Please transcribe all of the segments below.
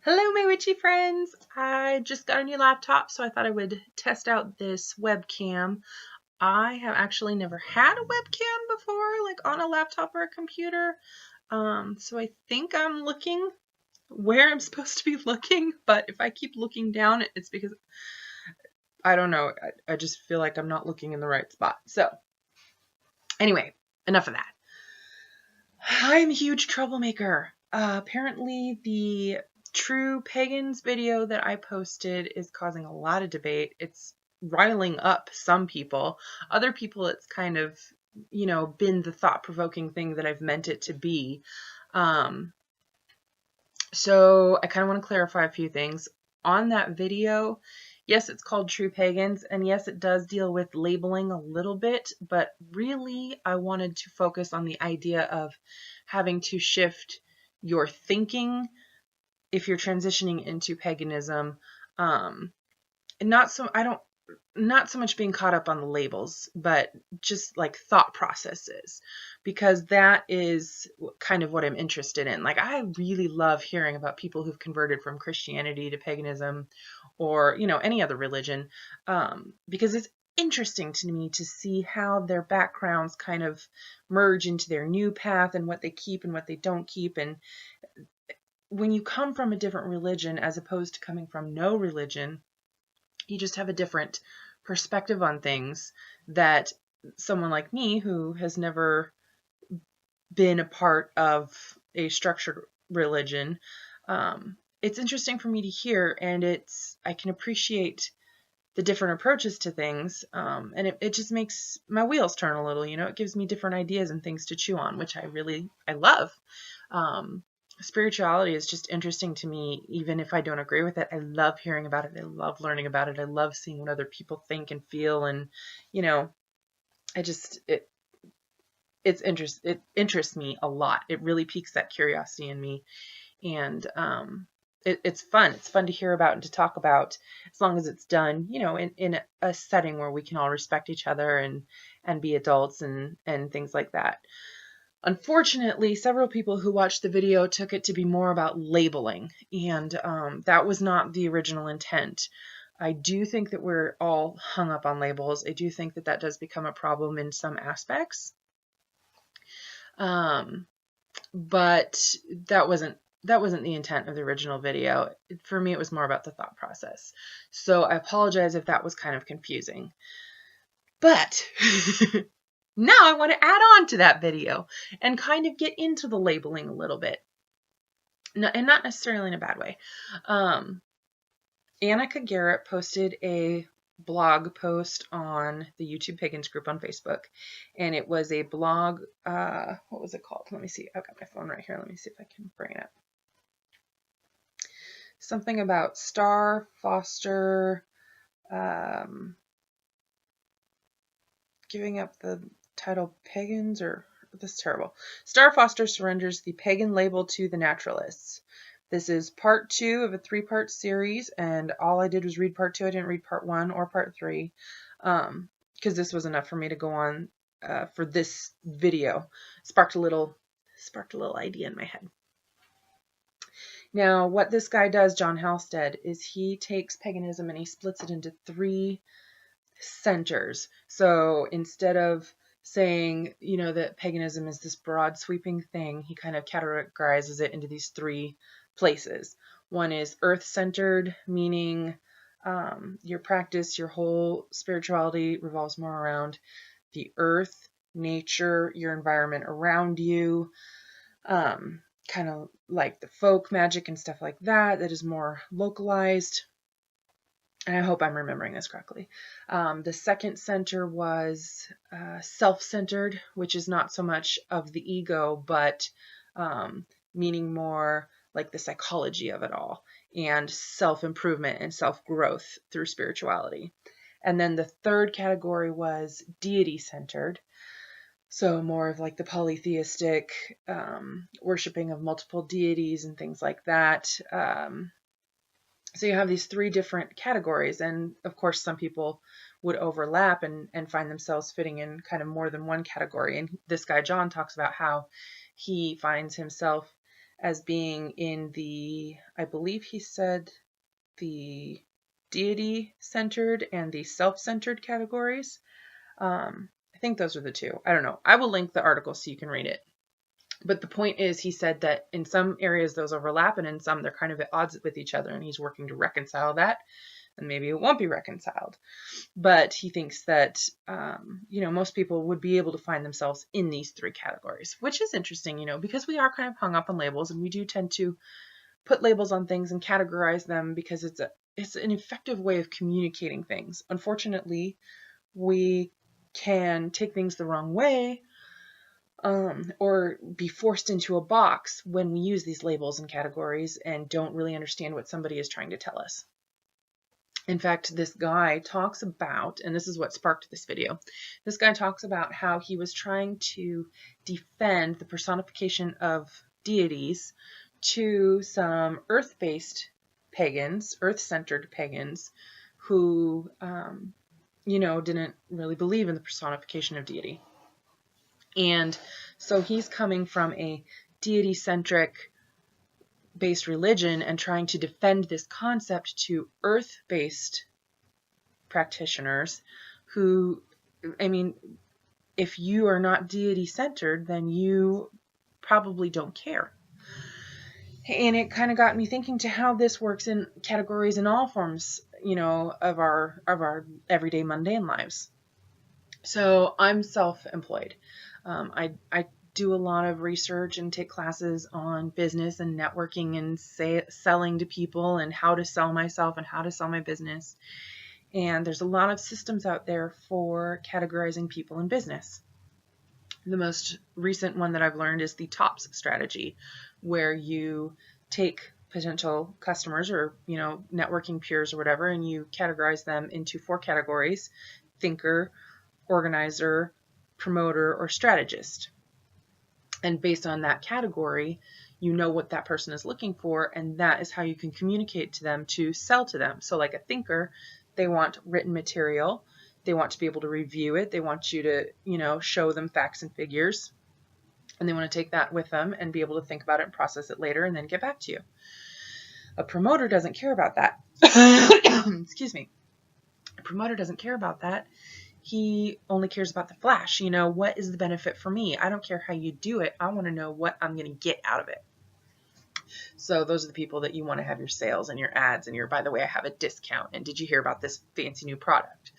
Hello, my witchy friends! I just got a new laptop, so I thought I would test out this webcam. I have actually never had a webcam before, like on a laptop or a computer. So I think I'm looking where I'm supposed to be looking, but if I keep looking down, it's because I don't know. I just feel like I'm not looking in the right spot. So anyway, enough of that. I'm a huge troublemaker. Apparently, the True Pagans video that I posted is causing a lot of debate. It's riling up some people. Other people, it's kind of, been the thought-provoking thing that I've meant it to be. So I kind of want to clarify a few things. On that video, yes, it's called True Pagans, and yes, it does deal with labeling a little bit, but really I wanted to focus on the idea of having to shift your thinking if you're transitioning into paganism. Not so much being caught up on the labels, but just like thought processes, because that is kind of what I'm interested in. Like, I really love hearing about people who've converted from Christianity to paganism or, any other religion, because it's interesting to me to see how their backgrounds kind of merge into their new path and what they keep and what they don't keep. And when you come from a different religion as opposed to coming from no religion, you just have a different perspective on things that someone like me, who has never been a part of a structured religion, it's interesting for me to hear, and I can appreciate the different approaches to things, and it just makes my wheels turn a little. It gives me different ideas and things to chew on, which I love. Spirituality is just interesting to me, even if I don't agree with it. I love hearing about it. I love learning about it. I love seeing what other people think and feel. And, it interests me a lot. It really piques that curiosity in me. And, it's fun. It's fun to hear about and to talk about, as long as it's done, in a setting where we can all respect each other and be adults and things like that. Unfortunately, several people who watched the video took it to be more about labeling, and that was not the original intent. I do think that we're all hung up on labels. I do think that that does become a problem in some aspects, but that wasn't the intent of the original video. For me, it was more about the thought process. So I apologize if that was kind of confusing. But now I want to add on to that video and kind of get into the labeling a little bit. No, and not necessarily in a bad way. Annika Garratt posted a blog post on the YouTube Pagans group on Facebook, and it was a blog, what was it called? Let me see. I've got my phone right here. Let me see if I can bring it up. Something about Star Foster giving up the title Pagans, or this is terrible. Star Foster surrenders the pagan label to the naturalists. This is part 2 of a 3-part series, and all I did was read part 2. I didn't read part 1 or part 3, because this was enough for me to go on for this video. Sparked a little idea in my head. Now, what this guy does, John Halstead, is he takes paganism and he splits it into 3 centers. So instead of saying, that paganism is this broad sweeping thing, he kind of categorizes it into these 3 places. One is earth-centered, meaning your practice, your whole spirituality revolves more around the earth, nature, your environment around you, kind of like the folk magic and stuff like that is more localized. And I hope I'm remembering this correctly. The second center was self-centered, which is not so much of the ego, but meaning more like the psychology of it all, and self-improvement and self-growth through spirituality. And then the third category was deity-centered. So more of like the polytheistic worshiping of multiple deities and things like that. So you have these 3 different categories, and of course some people would overlap and find themselves fitting in kind of more than one category. And this guy John talks about how he finds himself as being in the, I believe he said, the deity-centered and the self-centered categories. I think those are the two. I don't know. I will link the article so you can read it. But the point is, he said that in some areas those overlap, and in some they're kind of at odds with each other, and he's working to reconcile that, and maybe it won't be reconciled. But he thinks that, most people would be able to find themselves in these three categories, which is interesting, because we are kind of hung up on labels, and we do tend to put labels on things and categorize them because it's an effective way of communicating things. Unfortunately, we can take things the wrong way, or be forced into a box when we use these labels and categories and don't really understand what somebody is trying to tell us. In fact, this guy talks about, and this is what sparked this video, this guy talks about how he was trying to defend the personification of deities to some earth-based pagans, earth-centered pagans, who, didn't really believe in the personification of deity. And so he's coming from a deity-centric based religion and trying to defend this concept to earth-based practitioners who, if you are not deity-centered, then you probably don't care. And it kind of got me thinking to how this works in categories in all forms, of our everyday mundane lives. So I'm self-employed. I do a lot of research and take classes on business and networking and selling to people and how to sell myself and how to sell my business. And there's a lot of systems out there for categorizing people in business. The most recent one that I've learned is the TOPS strategy, where you take potential customers or, networking peers or whatever, and you categorize them into 4 categories: thinker, organizer, promoter, or strategist. And based on that category, you know what that person is looking for, and that is how you can communicate to them to sell to them. So like a thinker, they want written material. They want to be able to review it. They want you to, show them facts and figures. And they want to take that with them and be able to think about it and process it later and then get back to you. A promoter doesn't care about that. Excuse me. A promoter doesn't care about that. He only cares about the flash. What is the benefit for me? I don't care how you do it. I want to know what I'm going to get out of it. So those are the people that you want to have your sales and your ads and your, by the way, I have a discount. And did you hear about this fancy new product?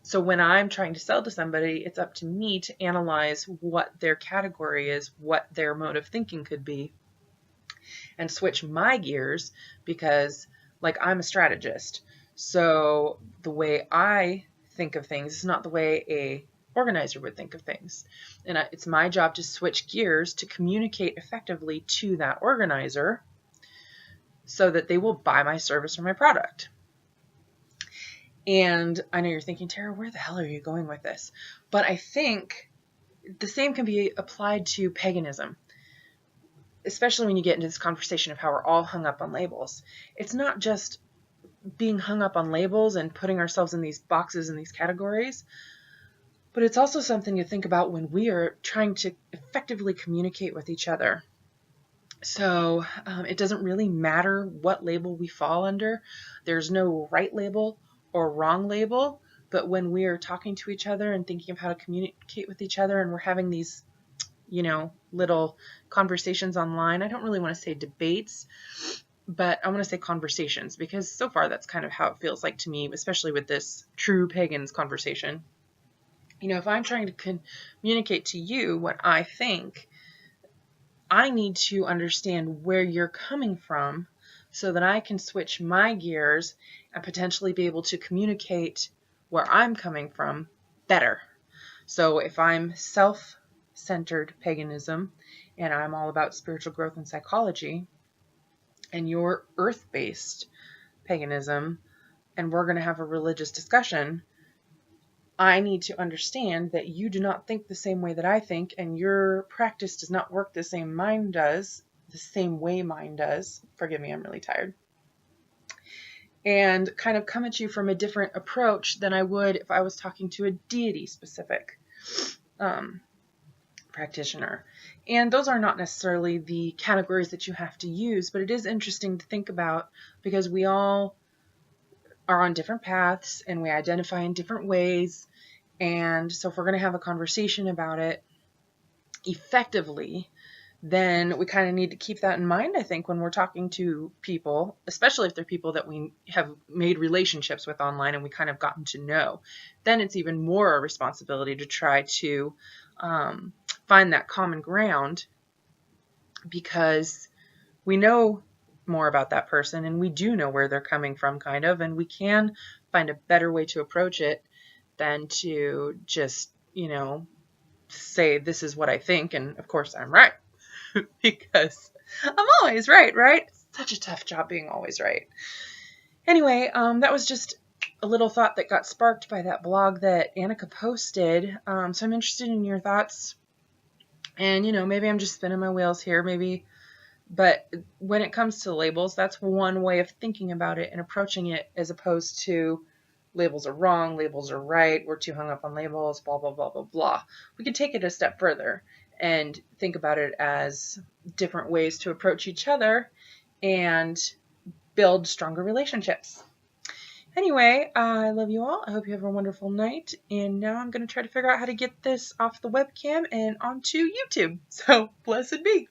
So when I'm trying to sell to somebody, it's up to me to analyze what their category is, what their mode of thinking could be, and switch my gears because, I'm a strategist. So the way I think of things is not the way a organizer would think of things. And it's my job to switch gears to communicate effectively to that organizer so that they will buy my service or my product. And I know you're thinking, Tara, where the hell are you going with this? But I think the same can be applied to paganism, especially when you get into this conversation of how we're all hung up on labels. It's not just being hung up on labels and putting ourselves in these boxes and these categories, but it's also something to think about when we are trying to effectively communicate with each other. So it doesn't really matter what label we fall under. There's no right label or wrong label, but when we are talking to each other and thinking of how to communicate with each other, and we're having these, little conversations online, I don't really want to say debates, but I want to say conversations, because so far that's kind of how it feels like to me, especially with this True Pagans conversation. If I'm trying to communicate to you what I think, I need to understand where you're coming from so that I can switch my gears and potentially be able to communicate where I'm coming from better. So if I'm self-centered paganism and I'm all about spiritual growth and psychology, and you're earth-based paganism, and we're going to have a religious discussion, I need to understand that you do not think the same way that I think, and your practice does not work the same way mine does. Forgive me, I'm really tired. And kind of come at you from a different approach than I would if I was talking to a deity-specific practitioner. And those are not necessarily the categories that you have to use, but it is interesting to think about because we all are on different paths and we identify in different ways. And so if we're going to have a conversation about it effectively, then we kind of need to keep that in mind, I think, when we're talking to people, especially if they're people that we have made relationships with online and we kind of gotten to know. Then it's even more a responsibility to try to find that common ground, because we know more about that person and we do know where they're coming from, kind of, and we can find a better way to approach it than to just, say this is what I think and of course I'm right. Because I'm always right, right? It's such a tough job being always right. Anyway, that was just a little thought that got sparked by that blog that Annika posted. So I'm interested in your thoughts. And, maybe I'm just spinning my wheels here, maybe. But when it comes to labels, that's one way of thinking about it and approaching it, as opposed to labels are wrong, labels are right, we're too hung up on labels, blah, blah, blah, blah, blah. We can take it a step further and think about it as different ways to approach each other and build stronger relationships. Anyway, I love you all. I hope you have a wonderful night. And now I'm going to try to figure out how to get this off the webcam and onto YouTube. So, blessed be.